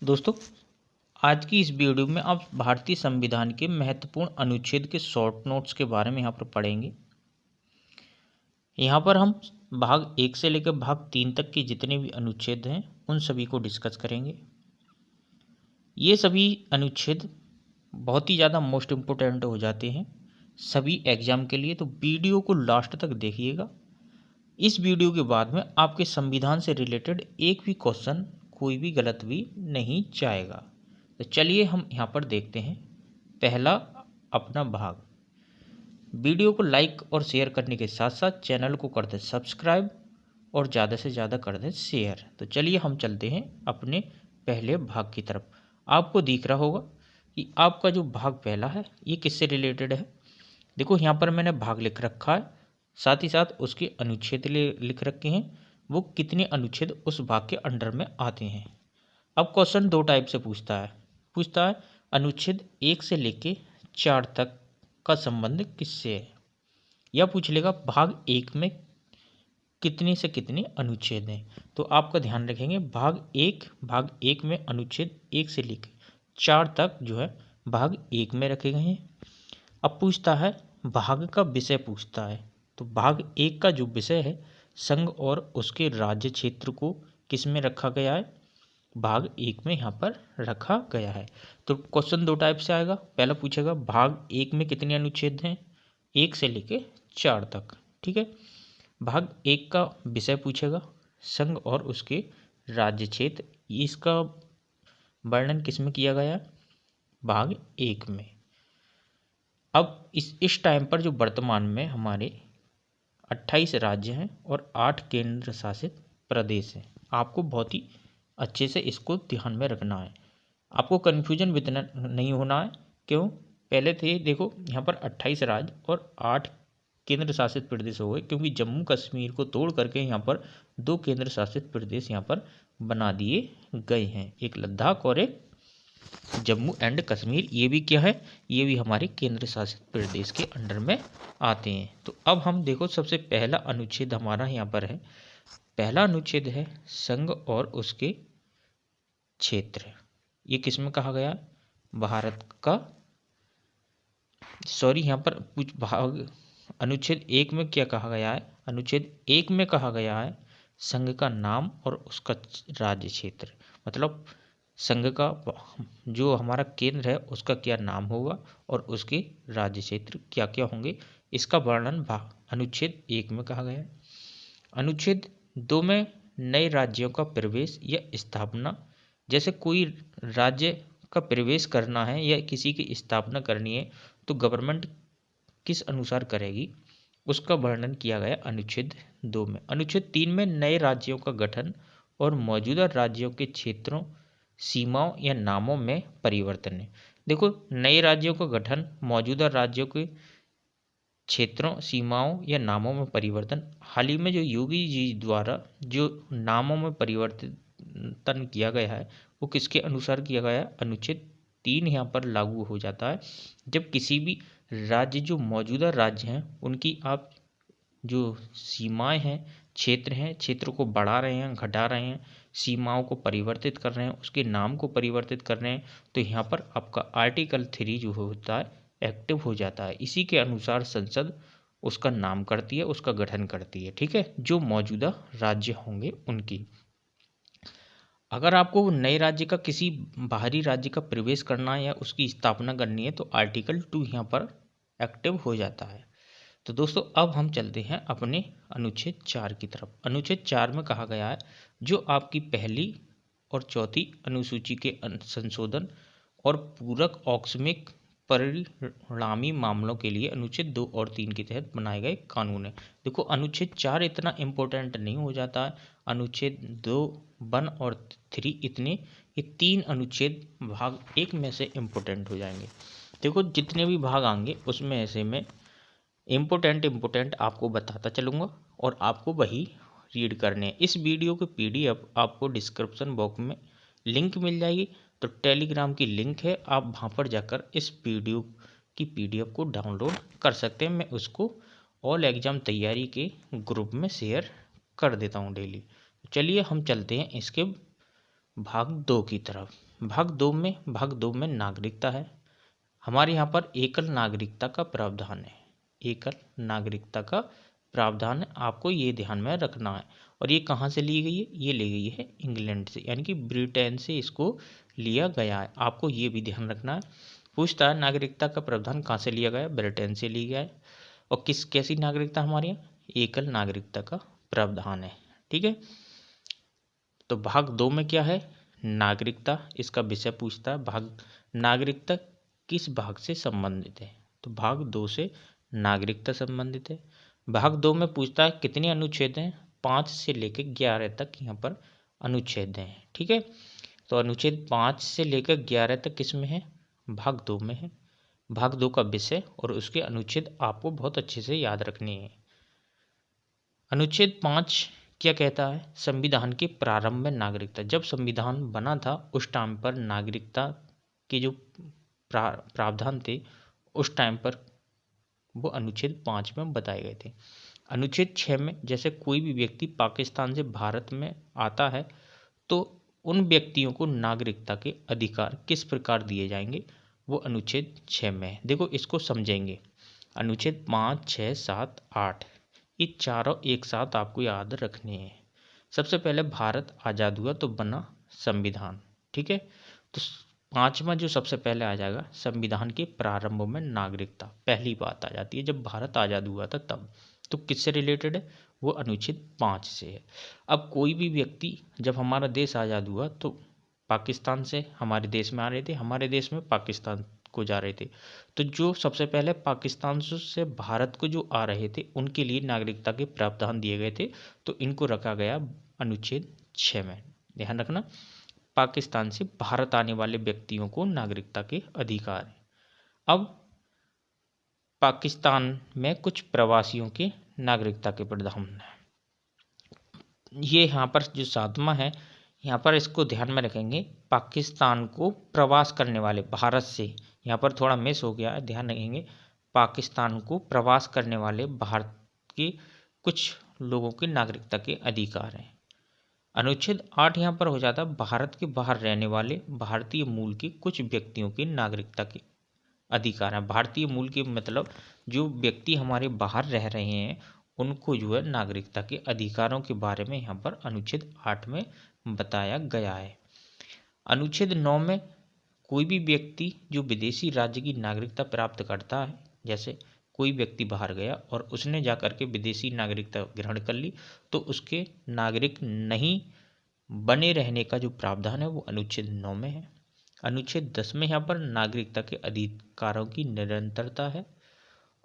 दोस्तों, आज की इस वीडियो में आप भारतीय संविधान के महत्वपूर्ण अनुच्छेद के शॉर्ट नोट्स के बारे में यहाँ पर पढ़ेंगे। यहाँ पर हम भाग 1 से लेकर भाग 3 तक के जितने भी अनुच्छेद हैं उन सभी को डिस्कस करेंगे। ये सभी अनुच्छेद बहुत ही ज़्यादा मोस्ट इम्पोर्टेंट हो जाते हैं सभी एग्जाम के लिए, तो वीडियो को लास्ट तक देखिएगा। इस वीडियो के बाद में आपके संविधान से रिलेटेड एक भी क्वेश्चन कोई भी गलत भी नहीं जाएगा। तो चलिए हम यहाँ पर देखते हैं पहला अपना भाग। वीडियो को लाइक और शेयर करने के साथ साथ चैनल को कर दें सब्सक्राइब और ज़्यादा से ज़्यादा कर दें शेयर। तो चलिए हम चलते हैं अपने पहले भाग की तरफ। आपको दिख रहा होगा कि आपका जो भाग पहला है ये किससे रिलेटेड है। देखो यहाँ पर मैंने भाग लिख रखा है, साथ ही साथ उसके अनुच्छेद लिख रखे हैं, वो कितने अनुच्छेद उस भाग के अंडर में आते हैं। अब क्वेश्चन दो टाइप से पूछता है अनुच्छेद 1 से लेके 4 तक का संबंध किससे है, या पूछ लेगा भाग 1 में कितने से कितने अनुच्छेद हैं। तो आपका ध्यान रखेंगे भाग 1 में अनुच्छेद 1 से लेके 4 तक जो है भाग 1 में रखे गए हैं। अब पूछता है भाग का विषय पूछता है, तो भाग 1 का जो विषय है संघ और उसके राज्य क्षेत्र को किस में रखा गया है, भाग 1 में यहाँ पर रखा गया है। तो क्वेश्चन दो टाइप से आएगा। पहला पूछेगा भाग 1 में कितने अनुच्छेद हैं, 1 से लेके 4 तक, ठीक है। भाग 1 का विषय पूछेगा संघ और उसके राज्य क्षेत्र, इसका वर्णन किस में किया गया है, भाग 1 में। अब इस टाइम पर जो वर्तमान में हमारे 28 राज्य हैं और 8 केंद्र शासित प्रदेश हैं, आपको बहुत ही अच्छे से इसको ध्यान में रखना है। आपको कन्फ्यूजन इतना नहीं होना है। क्यों, पहले थे देखो यहाँ पर 28 राज्य और 8 केंद्र शासित प्रदेश हो गए, क्योंकि जम्मू कश्मीर को तोड़ करके यहाँ पर 2 केंद्र शासित प्रदेश यहाँ पर बना दिए गए हैं, एक लद्दाख और एक जम्मू एंड कश्मीर। ये भी क्या है, ये भी हमारे केंद्र शासित प्रदेश के अंडर में आते हैं। तो अब हम देखो सबसे पहला अनुच्छेद हमारा यहाँ पर है। पहला अनुच्छेद है संघ और उसके क्षेत्र। ये किस में कहा गया, भारत का, सॉरी यहाँ पर कुछ भाग अनुच्छेद 1 में क्या कहा गया है, अनुच्छेद 1 में कहा गया है संघ का नाम और उसका राज्य क्षेत्र, मतलब संघ का जो हमारा केंद्र है उसका क्या नाम होगा और उसके राज्य क्षेत्र क्या क्या होंगे, इसका वर्णन अनुच्छेद 1 में कहा गया है। अनुच्छेद 2 में नए राज्यों का प्रवेश या स्थापना, जैसे कोई राज्य का प्रवेश करना है या किसी की स्थापना करनी है तो गवर्नमेंट किस अनुसार करेगी, उसका वर्णन किया गया अनुच्छेद 2 में। अनुच्छेद 3 में नए राज्यों का गठन और मौजूदा राज्यों के क्षेत्रों, सीमाओं या नामों में परिवर्तन है। देखो नए राज्यों का गठन, मौजूदा राज्यों के क्षेत्रों, सीमाओं या नामों में परिवर्तन, हाल ही में जो योगी जी द्वारा जो नामों में परिवर्तन किया गया है वो किसके अनुसार किया गया है, अनुच्छेद 3 यहाँ पर लागू हो जाता है। जब किसी भी राज्य जो मौजूदा राज्य हैं उनकी आप जो सीमाएं हैं, क्षेत्र हैं, क्षेत्र को बढ़ा रहे हैं, घटा रहे हैं, सीमाओं को परिवर्तित कर रहे हैं, उसके नाम को परिवर्तित कर रहे हैं, तो यहाँ पर आपका आर्टिकल 3 जो होता है एक्टिव हो जाता है। इसी के अनुसार संसद उसका नाम करती है, उसका गठन करती है, ठीक है, जो मौजूदा राज्य होंगे उनकी। अगर आपको नए राज्य का किसी बाहरी राज्य का प्रवेश करना है या उसकी स्थापना करनी है तो आर्टिकल 2 यहाँ पर एक्टिव हो जाता है। तो दोस्तों अब हम चलते हैं अपने अनुच्छेद 4 की तरफ। अनुच्छेद 4 में कहा गया है जो आपकी पहली और चौथी अनुसूची के संशोधन और पूरक औकस्मिक परिणामी मामलों के लिए अनुच्छेद 2 और 3 के तहत बनाए गए कानून है। देखो अनुच्छेद 4 इतना इम्पोर्टेंट नहीं हो जाता है, अनुच्छेद 2, 1 और 3 इतने, ये 3 अनुच्छेद भाग 1 में से इम्पोर्टेंट हो जाएंगे। देखो जितने भी भाग आएंगे उसमें ऐसे में इम्पोर्टेंट आपको बताता चलूँगा और आपको वही रीड करने हैं। इस वीडियो के PDF आपको डिस्क्रिप्शन बॉक्स में लिंक मिल जाएगी, तो टेलीग्राम की लिंक है, आप वहाँ पर जाकर इस वीडियो की PDF को डाउनलोड कर सकते हैं। मैं उसको ऑल एग्ज़ाम तैयारी के ग्रुप में शेयर कर देता हूँ डेली। चलिए हम चलते हैं इसके भाग दो की तरफ। भाग दो में नागरिकता है। हमारे यहाँ पर एकल नागरिकता का प्रावधान है। एकल नागरिकता का प्रावधान है, आपको ये ध्यान में रखना है। और ये कहाँ से ली गई है? ये ली गई है इंग्लैंड से, यानी कि ब्रिटेन से इसको लिया गया है। आपको ये भी ध्यान रखना है। पूछता है नागरिकता का प्रावधान कहाँ से लिया गया है? ब्रिटेन से लिया गया है। और कैसी नागरिकता हमारे यहाँ? एकल नागरिकता का प्रावधान है। ठीक है, तो भाग दो में क्या है? नागरिकता, इसका विषय पूछता है। नागरिकता किस भाग से संबंधित है? तो भाग दो से नागरिकता संबंधित है। भाग दो में पूछता है कितने अनुच्छेद हैं? 5 से लेकर 11 तक यहाँ पर अनुच्छेद हैं। ठीक है, तो अनुच्छेद 5 से लेकर 11 तक किस में है? भाग दो में है। भाग दो का विषय और उसके अनुच्छेद आपको बहुत अच्छे से याद रखने हैं। अनुच्छेद 5 क्या कहता है? संविधान के प्रारंभ में नागरिकता, जब संविधान बना था उस टाइम पर नागरिकता के जो प्रावधान थे उस टाइम पर वो अनुच्छेद 5 में बताए गए थे। अनुच्छेद 6 में जैसे कोई भी व्यक्ति पाकिस्तान से भारत में आता है तो उन व्यक्तियों को नागरिकता के अधिकार किस प्रकार दिए जाएंगे, वो अनुच्छेद 6 में है। देखो इसको समझेंगे। अनुच्छेद 5, 6, 7, 8 ये चारों एक साथ आपको याद रखने हैं। सबसे पहले भारत आज़ाद हुआ तो बना संविधान। ठीक है, तो 5वां जो सबसे पहले आ जाएगा, संविधान के प्रारंभ में नागरिकता, पहली बात आ जाती है जब भारत आज़ाद हुआ था तब। तो किससे रिलेटेड है? वो अनुच्छेद 5 से है। अब कोई भी व्यक्ति, जब हमारा देश आज़ाद हुआ तो पाकिस्तान से हमारे देश में आ रहे थे, हमारे देश में पाकिस्तान को जा रहे थे, तो जो सबसे पहले पाकिस्तान से भारत को जो आ रहे थे उनके लिए नागरिकता के प्रावधान दिए गए थे, तो इनको रखा गया अनुच्छेद 6 में। ध्यान रखना, पाकिस्तान से भारत आने वाले व्यक्तियों को नागरिकता के अधिकार है। अब पाकिस्तान में कुछ प्रवासियों के नागरिकता के प्रावधान है। ये यहाँ पर जो 7वां है, यहाँ पर इसको ध्यान में रखेंगे। पाकिस्तान को प्रवास करने वाले भारत से, यहाँ पर थोड़ा मिस हो गया है, ध्यान रखेंगे। पाकिस्तान को प्रवास करने वाले भारत के कुछ लोगों की नागरिकता के अधिकार हैं। अनुच्छेद 8 यहाँ पर हो जाता है भारत के बाहर रहने वाले भारतीय मूल के कुछ व्यक्तियों की नागरिकता के अधिकार हैं। भारतीय मूल के मतलब जो व्यक्ति हमारे बाहर रह रहे हैं उनको जो है नागरिकता के अधिकारों के बारे में यहाँ पर अनुच्छेद 8 में बताया गया है। अनुच्छेद 9 में कोई भी व्यक्ति जो विदेशी राज्य की नागरिकता प्राप्त करता है, जैसे कोई व्यक्ति बाहर गया और उसने जाकर के विदेशी नागरिकता ग्रहण कर ली, तो उसके नागरिक नहीं बने रहने का जो प्रावधान है वो अनुच्छेद 9 में है। अनुच्छेद 10 में यहाँ पर नागरिकता के अधिकारों की निरंतरता है।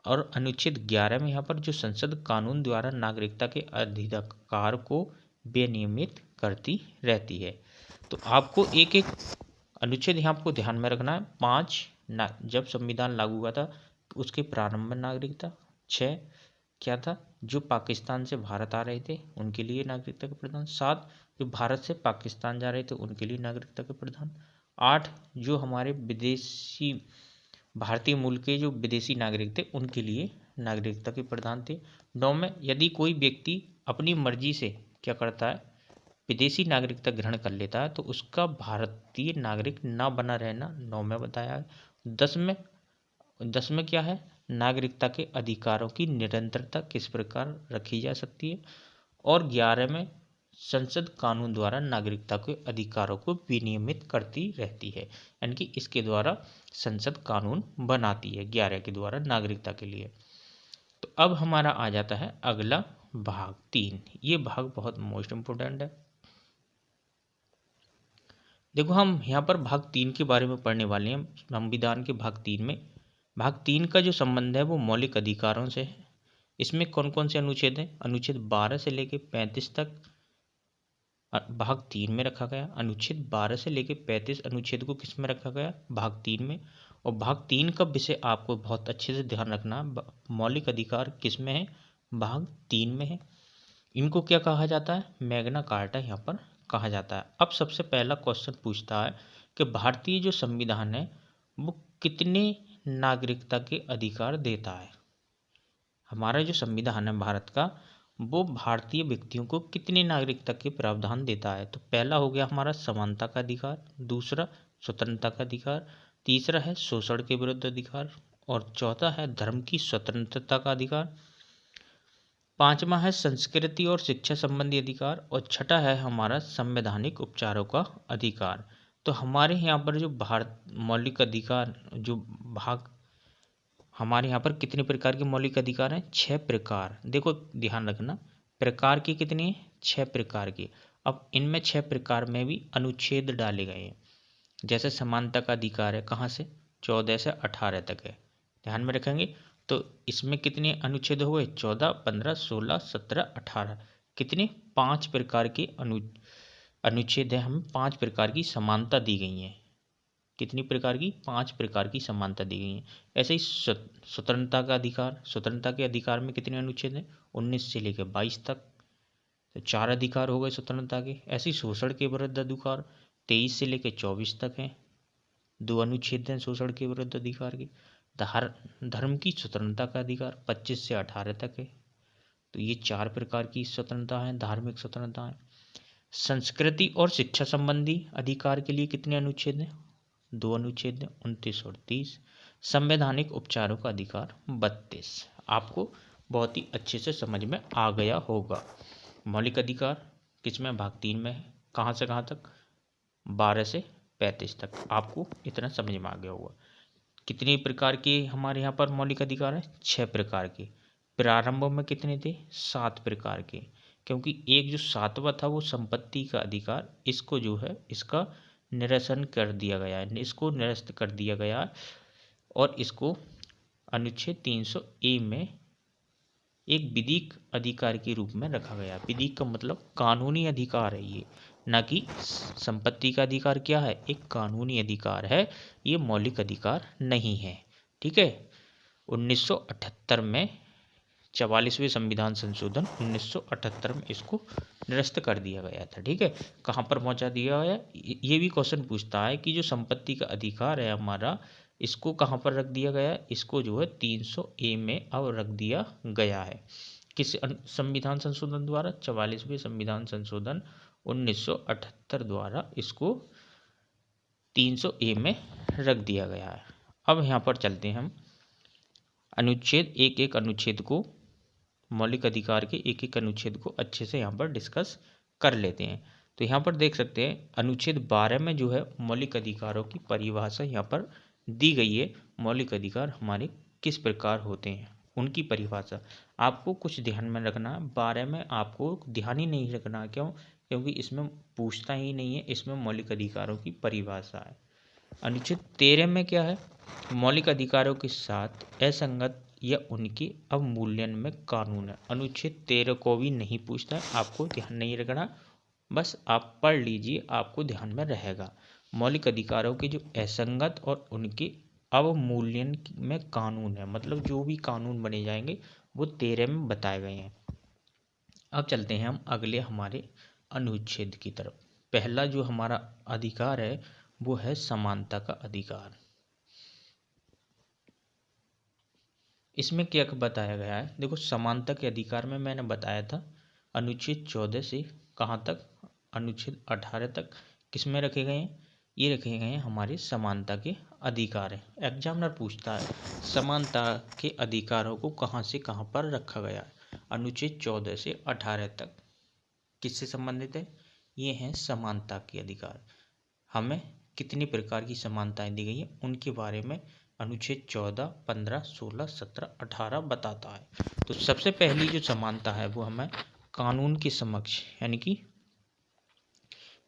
और अनुच्छेद 11 में यहाँ पर जो संसद कानून द्वारा नागरिकता के अधिकार को विनियमित करती रहती है। तो आपको एक एक अनुच्छेद यहाँ आपको ध्यान में रखना है। 5 जब संविधान लागू हुआ था उसके प्रारंभ में नागरिकता। 6 क्या था? जो पाकिस्तान से भारत आ रहे थे उनके लिए नागरिकता का प्रावधान। 7 जो भारत से पाकिस्तान जा रहे थे उनके लिए नागरिकता का प्रावधान। 8 जो हमारे विदेशी भारतीय मूल के जो विदेशी नागरिक थे उनके लिए नागरिकता के प्रावधान थे। 9 में यदि कोई व्यक्ति अपनी मर्जी से क्या करता है, विदेशी नागरिकता ग्रहण कर लेता है, तो उसका भारतीय नागरिक ना बना रहना 9 में बताया है। 10 में क्या है? नागरिकता के अधिकारों की निरंतरता किस प्रकार रखी जा सकती है। और 11 में संसद कानून द्वारा नागरिकता के अधिकारों को विनियमित करती रहती है, यानी कि इसके द्वारा संसद कानून बनाती है 11 के द्वारा नागरिकता के लिए। तो अब हमारा आ जाता है अगला भाग 3। ये भाग बहुत मोस्ट इम्पोर्टेंट है। देखो हम यहाँ पर भाग 3 के बारे में पढ़ने वाले हैं। संविधान के भाग 3 में, भाग 3 का जो संबंध है वो मौलिक अधिकारों से है। इसमें कौन कौन से अनुच्छेद हैं? अनुच्छेद 12 से लेकर 35 तक भाग 3 में रखा गया। अनुच्छेद 12 से लेकर 35 अनुच्छेद को किस में रखा गया? भाग 3 में। और भाग 3 का विषय आपको बहुत अच्छे से ध्यान रखना, मौलिक अधिकार किस में है? भाग 3 में है। इनको क्या कहा जाता है? मैग्ना कार्टा यहाँ पर कहा जाता है। अब सबसे पहला क्वेश्चन पूछता है कि भारतीय जो संविधान है वो कितने नागरिकता के अधिकार देता है। हमारा जो संविधान है भारत का वो भारतीय व्यक्तियों को कितनी नागरिकता के प्रावधान देता है। तो पहला हो गया हमारा समानता का अधिकार, दूसरा स्वतंत्रता का अधिकार, तीसरा है शोषण के विरुद्ध अधिकार और चौथा है धर्म की स्वतंत्रता का अधिकार, पांचवा है संस्कृति और शिक्षा संबंधी अधिकार और छठा है हमारा संवैधानिक उपचारों का अधिकार। तो हमारे यहाँ पर जो भारत मौलिक अधिकार जो भाग हमारे यहाँ पर कितने प्रकार के मौलिक अधिकार हैं, 6 प्रकार। देखो ध्यान रखना, प्रकार की कितनी है, 6 प्रकार की। अब इनमें 6 प्रकार में भी अनुच्छेद डाले गए हैं। जैसे समानता का अधिकार है, कहाँ से, 14 से 18 तक है, ध्यान में रखेंगे। तो इसमें कितने अनुच्छेद हो गए, 14, 15, 16, 17, 18। कितने, 5 प्रकार के अनुच्छेद है। हमें 5 प्रकार की समानता दी गई है। कितनी प्रकार की, 5 प्रकार की समानता दी गई है। ऐसे ही स्वतंत्रता का अधिकार, स्वतंत्रता के अधिकार में कितने अनुच्छेद हैं, 19 से लेकर 22 तक। तो 4 अधिकार हो गए स्वतंत्रता के। ऐसे ही शोषण के विरुद्ध अधिकार 23 से लेकर 24 तक हैं, 2 अनुच्छेद हैं शोषण के विरुद्ध अधिकार के। धर्म की स्वतंत्रता का अधिकार 25 से 18 तक है। तो ये 4 प्रकार की स्वतंत्रता है, धार्मिक स्वतंत्रता है। संस्कृति और शिक्षा संबंधी अधिकार के लिए कितने अनुच्छेद हैं, 2 अनुच्छेद हैं, 29 और 30। संवैधानिक उपचारों का अधिकार 32। आपको बहुत ही अच्छे से समझ में आ गया होगा। मौलिक अधिकार किसमें, भाग 3 में है। कहाँ से कहाँ तक, 12 से 35 तक। आपको इतना समझ में आ गया होगा। कितने प्रकार के हमारे यहाँ पर मौलिक अधिकार हैं, 6 प्रकार के। प्रारंभ में कितने थे, 7 प्रकार के, क्योंकि एक जो 7वां था वो संपत्ति का अधिकार, इसको जो है इसका निरसन कर दिया गया है, इसको निरस्त कर दिया गया है और इसको अनुच्छेद 300A में एक विधिक अधिकार के रूप में रखा गया। विधिक का मतलब कानूनी अधिकार है ये, ना कि संपत्ति का अधिकार क्या है, एक कानूनी अधिकार है, ये मौलिक अधिकार नहीं है। ठीक है। 1978 में 44वें संविधान संशोधन 1978 में इसको निरस्त कर दिया गया था। ठीक है। कहाँ पर पहुंचा दिया गया, ये भी क्वेश्चन पूछता है कि जो संपत्ति का अधिकार है हमारा, इसको कहाँ पर रख दिया गया है, इसको जो है 300A में अब रख दिया गया है। किस संविधान संशोधन द्वारा, 44वें संविधान संशोधन 1978 द्वारा इसको 300A में रख दिया गया है। अब यहाँ पर चलते हैं हम अनुच्छेद, एक एक अनुच्छेद को, मौलिक अधिकार के एक एक अनुच्छेद को अच्छे से यहाँ पर डिस्कस कर लेते हैं। तो यहाँ पर देख सकते हैं अनुच्छेद 12 में जो है मौलिक अधिकारों की परिभाषा यहाँ पर दी गई है। मौलिक अधिकार हमारे किस प्रकार होते हैं, उनकी परिभाषा आपको कुछ ध्यान में रखना है। 12 में आपको ध्यान ही नहीं रखना, क्यों, क्योंकि इसमें पूछता ही नहीं है, इसमें मौलिक अधिकारों की परिभाषा है। अनुच्छेद 13 में क्या है, मौलिक अधिकारों के साथ असंगत या उनके अवमूल्यन में कानून है। अनुच्छेद 13 को भी नहीं पूछता है, आपको ध्यान नहीं रखना, बस आप पढ़ लीजिए, आपको ध्यान में रहेगा। मौलिक अधिकारों के जो असंगत और उनके अवमूल्यन में कानून है, मतलब जो भी कानून बने जाएंगे वो 13 में बताए गए हैं। अब चलते हैं हम अगले हमारे अनुच्छेद की तरफ। पहला जो हमारा अधिकार है वो है समानता का अधिकार। इसमें क्या बताया गया है, देखो समानता के अधिकार में मैंने बताया था अनुच्छेद 14 से कहाँ तक, अनुच्छेद 18 तक किसमें रखे गए हैं, ये रखे गए हैं हमारे समानता के अधिकार है। एग्जामिनर पूछता है समानता के अधिकारों को कहाँ से कहाँ पर रखा गया है। अनुच्छेद 14 से 18 तक किससे संबंधित है, ये हैं समानता के अधिकार। हमें कितनी प्रकार की समानताएं दी गई हैं उनके बारे में अनुच्छेद 14, 15, 16, 17, 18 बताता है। तो सबसे पहली जो समानता है वो हमें कानून के समक्ष, यानी कि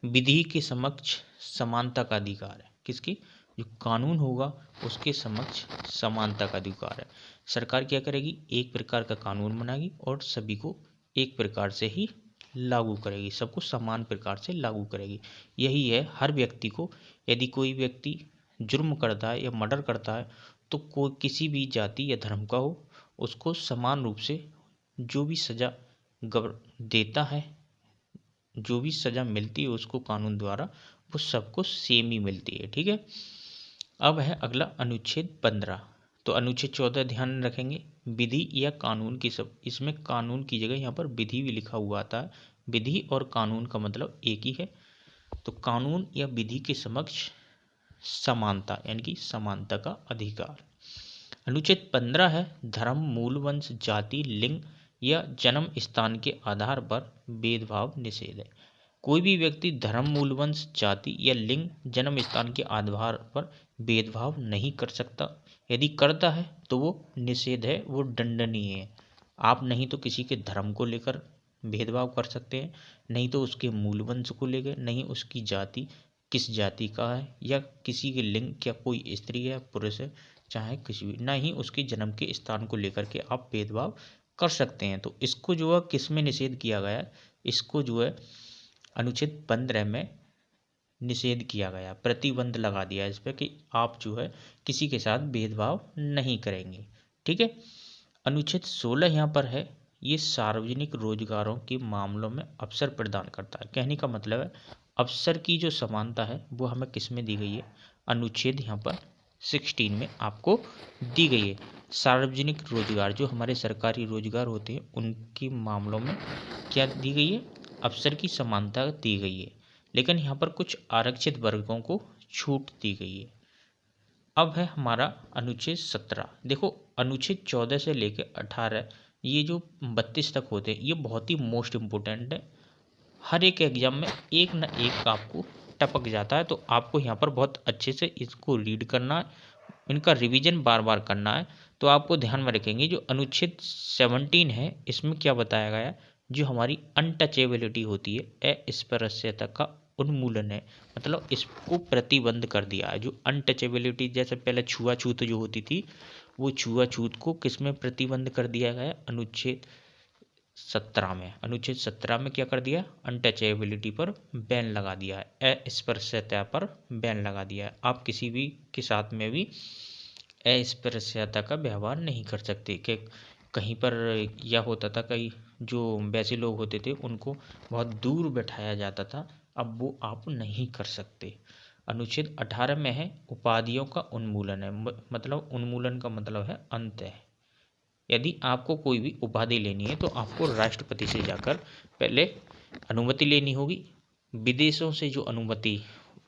विधि के समक्ष समानता का अधिकार है। किसकी, जो कानून होगा उसके समक्ष समानता का अधिकार है। सरकार क्या करेगी, एक प्रकार का कानून बनाएगी और सभी को एक प्रकार से ही लागू करेगी, सबको समान प्रकार से लागू करेगी। यही है हर व्यक्ति को, यदि कोई व्यक्ति जुर्म करता है या मर्डर करता है तो कोई किसी भी जाति या धर्म का हो, उसको समान रूप से जो भी सज़ा देता है, जो भी सज़ा मिलती है उसको कानून द्वारा, वो सबको सेम ही मिलती है। ठीक है। अब है अगला अनुच्छेद 15। तो अनुच्छेद 14 ध्यान रखेंगे, विधि या कानून की सब, इसमें कानून की जगह यहाँ पर विधि भी लिखा हुआ आता है। विधि और कानून का मतलब एक ही है। तो कानून या विधि के समक्ष समानता यानी कि समानता का अधिकार। अनुच्छेद 15 है, धर्म, मूल, वंश, जाति, लिंग या जन्म स्थान के आधार पर भेदभाव निषेध है। कोई भी व्यक्ति धर्म, मूल, वंश, जाति या लिंग, जन्म स्थान के आधार पर भेदभाव नहीं कर सकता। यदि करता है तो वो निषेध है, वो दंडनीय है। आप नहीं तो किसी के धर्म को लेकर भेदभाव कर सकते हैं, नहीं तो उसके मूल वंश को लेकर, नहीं उसकी जाति किस जाति का है, या किसी के लिंग, क्या कोई स्त्री है पुरुष है, चाहे किसी भी, ना ही उसके जन्म के स्थान को लेकर के आप भेदभाव कर सकते हैं। तो इसको जो है किस में निषेध किया गया है, इसको जो है अनुच्छेद 15 में निषेध किया गया, प्रतिबंध लगा दिया इस पर कि आप जो है किसी के साथ भेदभाव नहीं करेंगे। ठीक है। अनुच्छेद 16 यहाँ पर है, ये सार्वजनिक रोजगारों के मामलों में अवसर प्रदान करता है। कहने का मतलब है अवसर की जो समानता है वो हमें किस में दी गई है, अनुच्छेद यहाँ पर 16 में आपको दी गई है। सार्वजनिक रोजगार जो हमारे सरकारी रोजगार होते हैं उनके मामलों में क्या दी गई है, अवसर की समानता दी गई है। लेकिन यहाँ पर कुछ आरक्षित वर्गों को छूट दी गई है। अब है हमारा अनुच्छेद 17। देखो अनुच्छेद 14 से लेकर 18 ये जो 32 तक होते हैं ये बहुत ही मोस्ट इम्पोर्टेंट है। हर एक एग्जाम में एक न एक आपको टपक जाता है, तो आपको यहाँ पर बहुत अच्छे से इसको रीड करना है, इनका रिवीजन बार बार करना है। तो आपको ध्यान में रखेंगे जो अनुच्छेद 17 है इसमें क्या बताया गया है, जो हमारी अनटचेबिलिटी होती है, अस्पृश्यता का उन्मूलन है, मतलब इसको प्रतिबंध कर दिया है। जो अनटचेबिलिटी जैसे पहले छुआछूत जो होती थी, वो छुआछूत को किस में प्रतिबंध कर दिया गया, अनुच्छेद 17 में। अनुच्छेद 17 में क्या कर दिया, अनटचेबिलिटी पर बैन लगा दिया है, अस्पृश्यता पर बैन लगा दिया है। आप किसी भी के साथ में भी अस्पृश्यता का व्यवहार नहीं कर सकते। कि कहीं पर यह होता था, कई जो वैसे लोग होते थे उनको बहुत दूर बैठाया जाता था, अब वो आप नहीं कर सकते। अनुच्छेद 18 में है उपाधियों का उन्मूलन है, मतलब उन्मूलन का मतलब है अंत है। यदि आपको कोई भी उपाधि लेनी है तो आपको राष्ट्रपति से जाकर पहले अनुमति लेनी होगी। विदेशों से जो अनुमति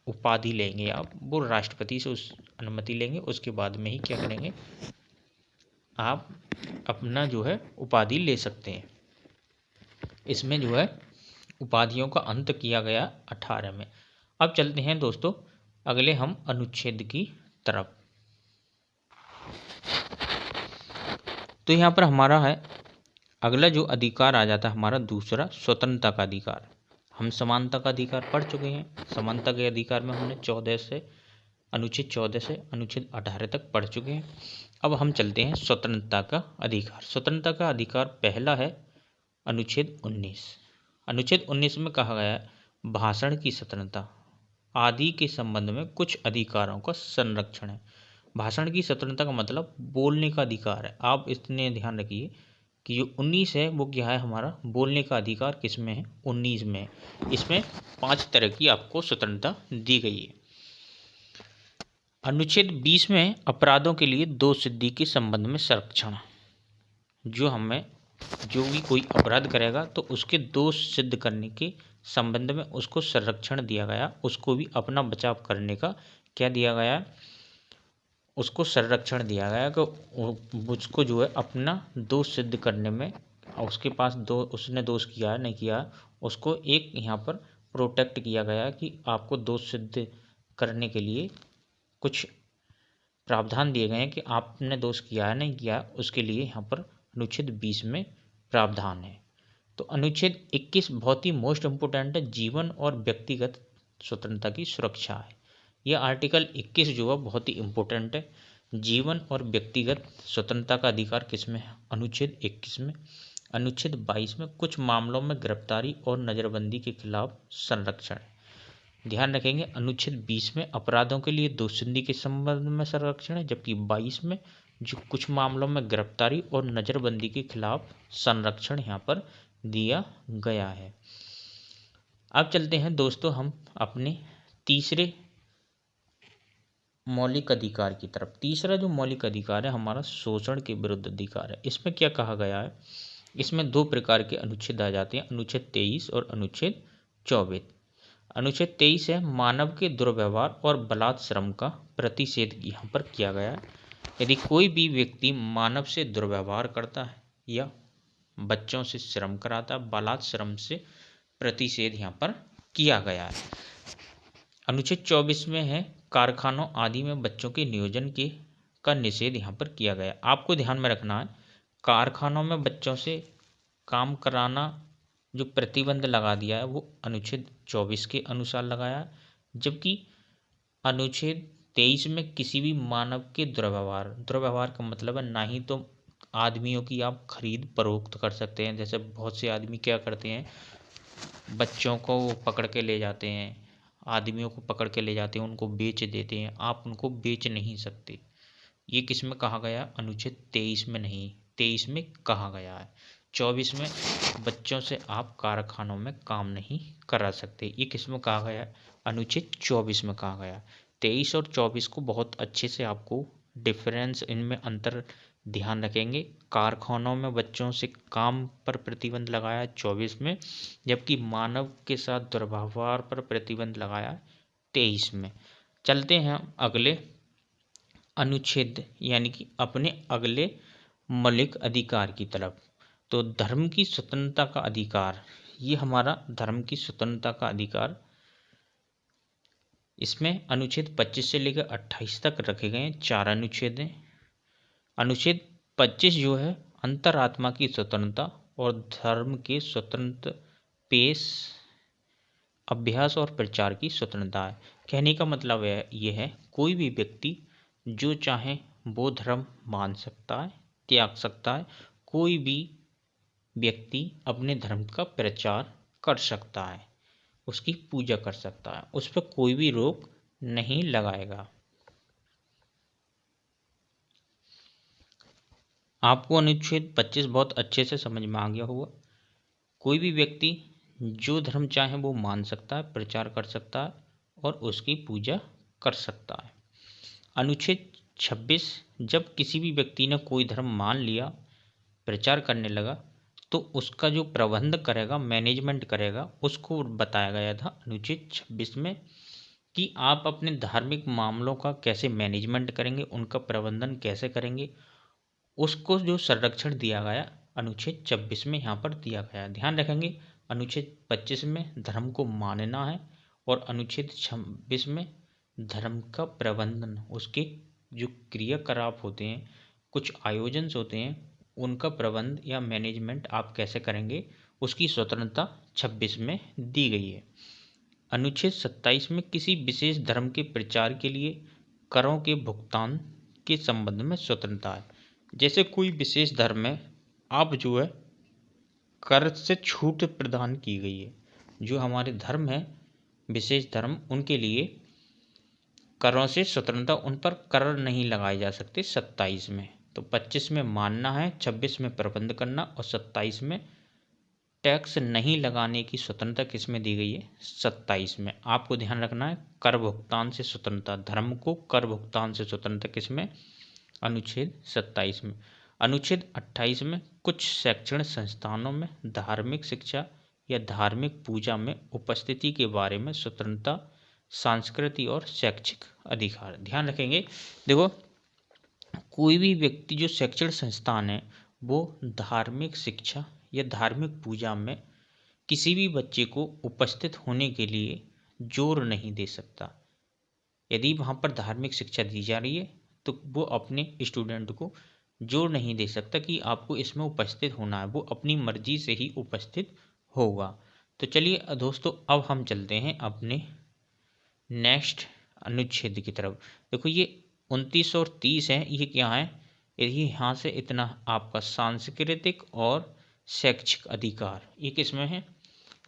उपाधि लेंगे आप, वो राष्ट्रपति से उस अनुमति लेंगे, उसके बाद में ही क्या करेंगे, आप अपना जो है उपाधि ले सकते हैं। इसमें जो है उपाधियों का अंत किया गया 18 में। अब चलते हैं दोस्तों अगले हम अनुच्छेद की तरफ। तो यहाँ पर हमारा है अगला जो अधिकार आ जाता है हमारा दूसरा, स्वतंत्रता का अधिकार। हम समानता का अधिकार पढ़ चुके हैं, समानता के अधिकार में हमने अनुच्छेद 14 से अनुच्छेद 18 तक पढ़ चुके हैं। अब हम चलते हैं स्वतंत्रता का अधिकार। स्वतंत्रता का अधिकार पहला है अनुच्छेद 19। अनुच्छेद 19 में कहा गया है भाषण की स्वतंत्रता आदि के संबंध में कुछ अधिकारों का संरक्षण है। भाषण की स्वतंत्रता का मतलब बोलने का अधिकार है। आप इतने ध्यान रखिए कि जो 19 है वो क्या है, हमारा बोलने का अधिकार किस में है, 19 में। इसमें 5 तरह की आपको स्वतंत्रता दी गई है। अनुच्छेद 20 में अपराधों के लिए दोष सिद्धि के संबंध में संरक्षण। जो भी कोई अपराध करेगा तो उसके दोष सिद्ध करने के संबंध में उसको संरक्षण दिया गया, उसको भी अपना बचाव करने का क्या दिया गया, उसको संरक्षण दिया गया कि उसको जो है अपना दोष सिद्ध करने में, उसके पास उसने दोष किया है नहीं किया, उसको एक यहाँ पर प्रोटेक्ट किया गया कि आपको दोष सिद्ध करने के लिए कुछ प्रावधान दिए गए हैं कि आपने दोष किया है नहीं किया, उसके लिए यहाँ पर अनुच्छेद 20 में प्रावधान है। तो अनुच्छेद 21 बहुत ही मोस्ट इम्पोर्टेंट है, जीवन और व्यक्तिगत स्वतंत्रता की सुरक्षा है। यह आर्टिकल 21 जो है बहुत ही इम्पोर्टेंट है। जीवन और व्यक्तिगत स्वतंत्रता का अधिकार किस में है, अनुच्छेद 21 में। अनुच्छेद 22 में कुछ मामलों में गिरफ्तारी और नज़रबंदी के खिलाफ संरक्षण है। ध्यान रखेंगे अनुच्छेद 20 में अपराधों के लिए दोषसिद्धि के संबंध में संरक्षण है, जबकि 22 में जो कुछ मामलों में गिरफ्तारी और नज़रबंदी के खिलाफ संरक्षण यहाँ पर दिया गया है। अब चलते हैं दोस्तों हम अपने तीसरे मौलिक अधिकार की तरफ। तीसरा जो मौलिक अधिकार है हमारा शोषण के विरुद्ध अधिकार है। इसमें क्या कहा गया है, इसमें दो प्रकार के अनुच्छेद आ जाते हैं, अनुच्छेद 23 और अनुच्छेद 24। अनुच्छेद 23 है मानव के दुर्व्यवहार और बलात् श्रम का प्रतिषेध यहाँ पर किया गया है। यदि कोई भी व्यक्ति मानव से दुर्व्यवहार करता है या बच्चों से श्रम कराता है, बलात् श्रम से प्रतिषेध यहाँ पर किया गया है। अनुच्छेद 24 में है कारखानों आदि में बच्चों के नियोजन के का निषेध यहाँ पर किया गया। आपको ध्यान में रखना है, कारखानों में बच्चों से काम कराना जो प्रतिबंध लगा दिया है वो अनुच्छेद 24 के अनुसार लगाया है, जबकि अनुच्छेद 23 में किसी भी मानव के दुर्व्यवहार का मतलब है ना ही तो आदमियों की आप खरीद फरोख्त कर सकते हैं। जैसे बहुत से आदमी क्या करते हैं, बच्चों को पकड़ के ले जाते हैं, आदमियों को पकड़ के ले जाते हैं, उनको बेच देते हैं। आप उनको बेच नहीं सकते। ये किस में कहा गया, अनुच्छेद 23 में नहीं, 23 में कहा गया है। 24 में बच्चों से आप कारखानों में काम नहीं करा सकते। ये किस में कहा गया है, अनुच्छेद 24 में कहा गया। 23 और 24 को बहुत अच्छे से आपको डिफरेंस, इनमें अंतर ध्यान रखेंगे। कारखानों में बच्चों से काम पर प्रतिबंध लगाया 24 में, जबकि मानव के साथ दुर्व्यवहार पर प्रतिबंध लगाया 23 में। चलते हैं अगले अनुच्छेद यानी कि अपने अगले मौलिक अधिकार की तरफ। तो धर्म की स्वतंत्रता का अधिकार, ये हमारा धर्म की स्वतंत्रता का अधिकार, इसमें अनुच्छेद 25 से लेकर 28 तक रखे गए हैं, 4 अनुच्छेद हैं। अनुच्छेद 25 जो है अंतरात्मा की स्वतंत्रता और धर्म के स्वतंत्र पेश, अभ्यास और प्रचार की स्वतंत्रता है। कहने का मतलब ये है कोई भी व्यक्ति जो चाहे वो धर्म मान सकता है, त्याग सकता है। कोई भी व्यक्ति अपने धर्म का प्रचार कर सकता है, उसकी पूजा कर सकता है, उस पर कोई भी रोक नहीं लगाएगा। आपको अनुच्छेद 25 बहुत अच्छे से समझ में आ गया होगा। कोई भी व्यक्ति जो धर्म चाहे वो मान सकता है, प्रचार कर सकता है और उसकी पूजा कर सकता है। अनुच्छेद 26, जब किसी भी व्यक्ति ने कोई धर्म मान लिया, प्रचार करने लगा, तो उसका जो प्रबंध करेगा, मैनेजमेंट करेगा, उसको बताया गया था अनुच्छेद 26 में कि आप अपने धार्मिक मामलों का कैसे मैनेजमेंट करेंगे, उनका प्रबंधन कैसे करेंगे, उसको जो संरक्षण दिया गया अनुच्छेद 26 में यहाँ पर दिया गया। ध्यान रखेंगे, अनुच्छेद 25 में धर्म को मानना है और अनुच्छेद 26 में धर्म का प्रबंधन, उसके जो क्रियाकलाप होते हैं, कुछ आयोजन होते हैं, उनका प्रबंध या मैनेजमेंट आप कैसे करेंगे, उसकी स्वतंत्रता 26 में दी गई है। अनुच्छेद 27 में किसी विशेष धर्म के प्रचार के लिए करों के भुगतान के संबंध में स्वतंत्रता है। जैसे कोई विशेष धर्म में आप जो है कर से छूट प्रदान की गई है। जो हमारे धर्म है, विशेष धर्म, उनके लिए करों से स्वतंत्रता, उन पर कर नहीं लगाए जा सकते 27 में। तो 25 में मानना है, 26 में प्रबंध करना और 27 में टैक्स नहीं लगाने की स्वतंत्रता किस में दी गई है, 27 में। आपको ध्यान रखना है, कर भुगतान से स्वतंत्रता, धर्म को कर भुगतान से स्वतंत्रता किस में, अनुच्छेद 27 में। अनुच्छेद 28 में कुछ शैक्षणिक संस्थानों में धार्मिक शिक्षा या धार्मिक पूजा में उपस्थिति के बारे में स्वतंत्रता, सांस्कृतिक और शैक्षिक अधिकार। ध्यान रखेंगे, देखो कोई भी व्यक्ति जो शैक्षणिक संस्थान है वो धार्मिक शिक्षा या धार्मिक पूजा में किसी भी बच्चे को उपस्थित होने के लिए जोर नहीं दे सकता। यदि वहाँ पर धार्मिक शिक्षा दी जा रही है तो वो अपने स्टूडेंट को जोर नहीं दे सकता कि आपको इसमें उपस्थित होना है, वो अपनी मर्जी से ही उपस्थित होगा। तो चलिए दोस्तों, अब हम चलते हैं अपने नेक्स्ट अनुच्छेद की तरफ। देखो ये 29 और 30 है, ये क्या है, ये यहाँ से इतना आपका सांस्कृतिक और शैक्षिक अधिकार, ये किस में है,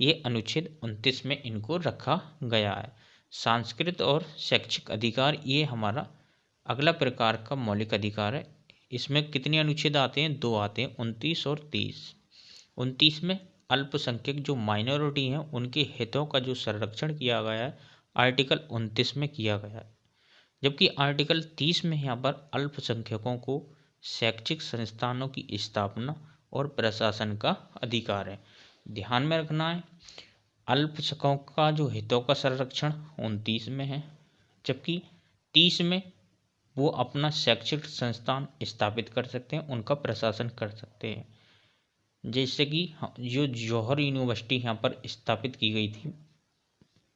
ये अनुच्छेद 29 में इनको रखा गया है। सांस्कृतिक और शैक्षिक अधिकार ये हमारा अगला प्रकार का मौलिक अधिकार है। इसमें कितने अनुच्छेद आते हैं, 2 आते हैं, 29 और 30। 29 में अल्पसंख्यक जो माइनॉरिटी हैं उनके हितों का जो संरक्षण किया गया है, आर्टिकल 29 में किया गया है। जबकि आर्टिकल 30 में यहाँ पर अल्पसंख्यकों को शैक्षिक संस्थानों की स्थापना और प्रशासन का अधिकार है। ध्यान में रखना है, अल्पसंख्यकों का जो हितों का संरक्षण 29 में है, जबकि 30 में वो अपना शैक्षिक संस्थान स्थापित कर सकते हैं, उनका प्रशासन कर सकते हैं। जैसे कि जो जौहर यूनिवर्सिटी यहाँ पर स्थापित की गई थी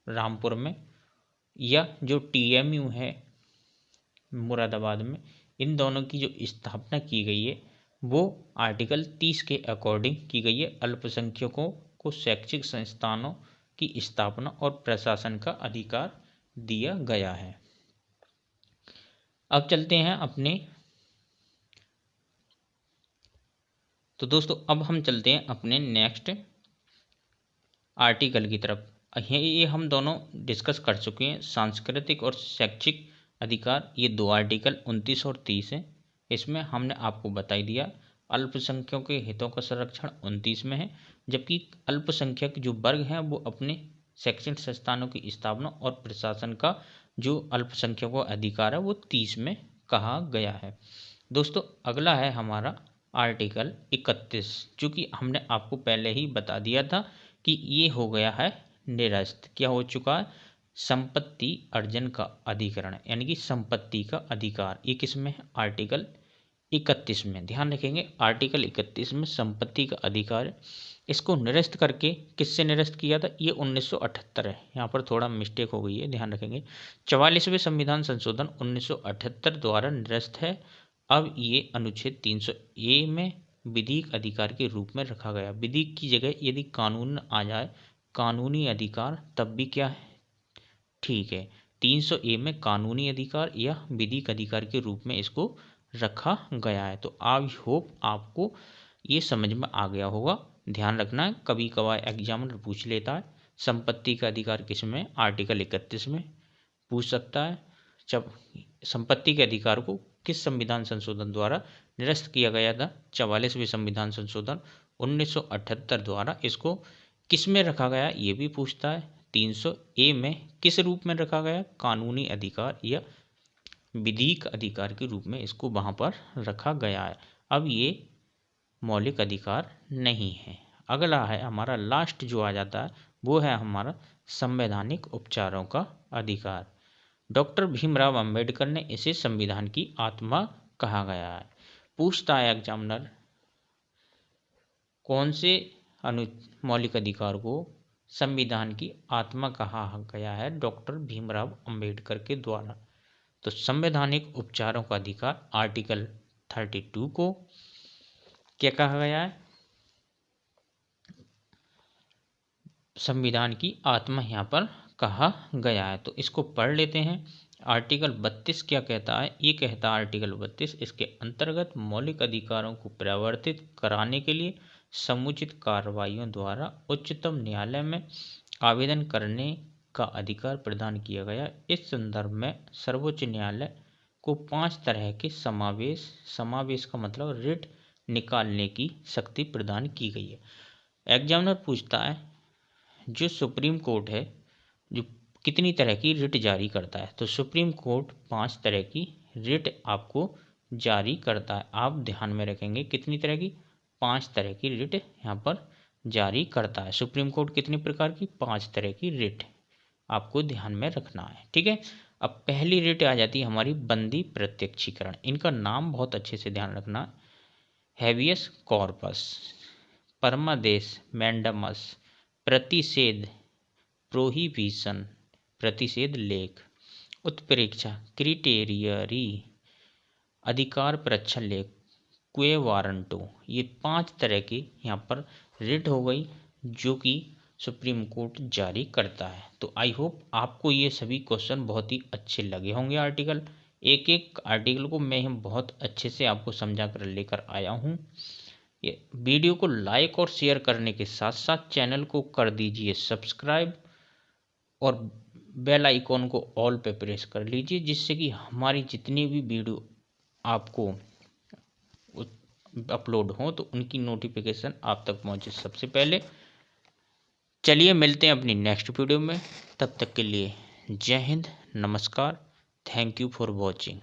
रामपुर में, या जो TMU है मुरादाबाद में, इन दोनों की जो स्थापना की गई है वो आर्टिकल 30 के अकॉर्डिंग की गई है। अल्पसंख्यकों को शैक्षिक संस्थानों की स्थापना और प्रशासन का अधिकार दिया गया है। अब चलते हैं अपने, तो दोस्तों अब हम चलते हैं अपने नेक्स्ट आर्टिकल की तरफ। ये हम दोनों डिस्कस कर चुके हैं, सांस्कृतिक और शैक्षिक अधिकार, ये दो आर्टिकल 29 और 30 हैं। इसमें हमने आपको बता ही दिया अल्पसंख्यकों के हितों का संरक्षण 29 में है, जबकि अल्पसंख्यक जो वर्ग हैं वो अपने शैक्षणिक संस्थानों की स्थापना और प्रशासन का जो अल्पसंख्यकों का अधिकार है वो 30 में कहा गया है। दोस्तों अगला है हमारा आर्टिकल 31, जो कि हमने आपको पहले ही बता दिया था कि ये हो गया है निरस्त। क्या हो चुका है? संपत्ति अर्जन का अधिकरण, यानी कि संपत्ति का अधिकार। ये किस में है? आर्टिकल 31 में। ध्यान रखेंगे, आर्टिकल 31 में संपत्ति का अधिकार। इसको निरस्त करके किससे निरस्त किया था? ये 1978 है, यहाँ पर थोड़ा मिस्टेक हो गई है, ध्यान रखेंगे। 44वें संविधान संशोधन 1978 द्वारा निरस्त है। अब ये अनुच्छेद 300A में विधिक अधिकार के रूप में रखा गया। विधिक की जगह यदि कानून आ जाए, कानूनी अधिकार, तब भी क्या है? ठीक है, 300A में कानूनी अधिकार या विधिक अधिकार के रूप में इसको रखा गया है। तो आई होप आपको ये समझ में आ गया होगा। ध्यान रखना है, कभी कभार एग्जामिनर पूछ लेता है संपत्ति का अधिकार किस में? आर्टिकल 31 में पूछ सकता है। जब संपत्ति के अधिकार को किस संविधान संशोधन द्वारा निरस्त किया गया था? 44वें संविधान संशोधन 1978 द्वारा इसको किस में रखा गया? ये भी पूछता है। 300A में किस रूप में रखा गया? कानूनी अधिकार या विधिक अधिकार के रूप में इसको वहाँ पर रखा गया है। अब ये मौलिक अधिकार नहीं है। अगला है हमारा लास्ट जो आ जाता है वो है हमारा संवैधानिक उपचारों का अधिकार। डॉक्टर भीमराव अंबेडकर ने इसे संविधान की आत्मा कहा गया है। पूछता है एग्जामिनर, कौन से मौलिक अधिकार को संविधान की आत्मा कहा गया है डॉक्टर भीमराव अंबेडकर के द्वारा? तो संवैधानिक उपचारों का अधिकार आर्टिकल 32 को क्या कहा गया है? संविधान की आत्मा यहाँ पर कहा गया है। तो इसको पढ़ लेते हैं। आर्टिकल 32 क्या कहता है? ये कहता है आर्टिकल 32, इसके अंतर्गत मौलिक अधिकारों को परिवर्तित कराने के लिए समुचित कार्रवाइयों द्वारा उच्चतम न्यायालय में आवेदन करने का अधिकार प्रदान किया गया। इस संदर्भ में सर्वोच्च न्यायालय को 5 तरह के समावेश का मतलब रिट निकालने की शक्ति प्रदान की गई है। एग्जामिनर पूछता है जो सुप्रीम कोर्ट है जो कितनी तरह की रिट जारी करता है? तो सुप्रीम कोर्ट 5 तरह की रिट आपको जारी करता है। आप ध्यान में रखेंगे कितनी तरह की? 5 तरह की रिट यहाँ पर जारी करता है। सुप्रीम कोर्ट कितनी प्रकार की? 5 तरह की रिट आपको ध्यान में रखना है, ठीक है। अब पहली रिट आ जाती है हमारी बंदी प्रत्यक्षीकरण। इनका नाम बहुत अच्छे से ध्यान रखना, हैबियस कॉर्पस, परमादेश मैंडमस, प्रतिषेध प्रोहिबिशन, प्रतिषेध लेख, उत्प्रेक्षा क्रिटेरियरी, अधिकार परीक्षण लेख, क्वे वारंटो। ये 5 तरह की यहाँ पर रिट हो गई जो कि सुप्रीम कोर्ट जारी करता है। तो आई होप आपको ये सभी क्वेश्चन बहुत ही अच्छे लगे होंगे। आर्टिकल एक एक आर्टिकल को मैं बहुत अच्छे से आपको समझा कर लेकर आया हूँ। ये वीडियो को लाइक और शेयर करने के साथ साथ चैनल को कर दीजिए सब्सक्राइब और बेल आइकॉन को ऑल पे प्रेस कर लीजिए, जिससे कि हमारी जितनी भी वीडियो आपको अपलोड हो तो उनकी नोटिफिकेशन आप तक पहुंचे सबसे पहले। चलिए मिलते हैं अपनी नेक्स्ट वीडियो में, तब तक के लिए जय हिंद, नमस्कार, थैंक यू फॉर वॉचिंग।